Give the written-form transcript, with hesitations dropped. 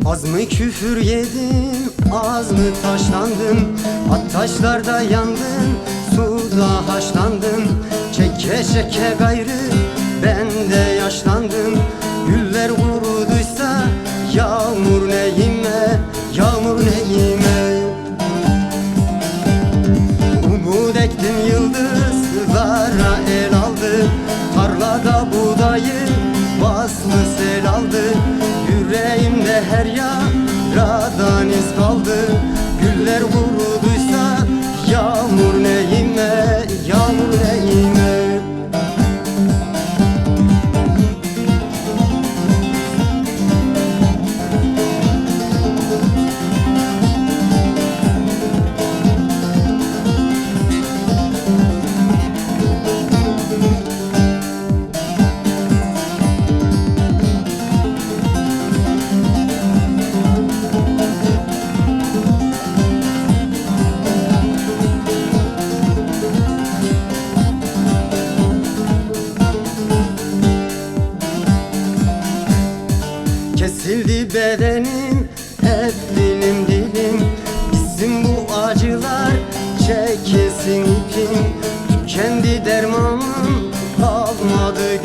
Az mı küfür yedim, az mı taşlandım? At taşlarda yandın, suda haşlandım. Çeke çeke gayrı ben de yaşlandım. Güller kuruduysa yağmur neyime, yağmur neyime. Umut ektim yıldızlara el aldı. Tarlada buğdayı bastı sel aldı. Yüreğimde her yaradan iz kaldı. Güller kuruduysa yağmur neyime, yağmur neyime. Kesildi bedenim, hep dilim dilim. Bizim bu acılar çekilsin ipim. Tükendi dermanım, kalmadı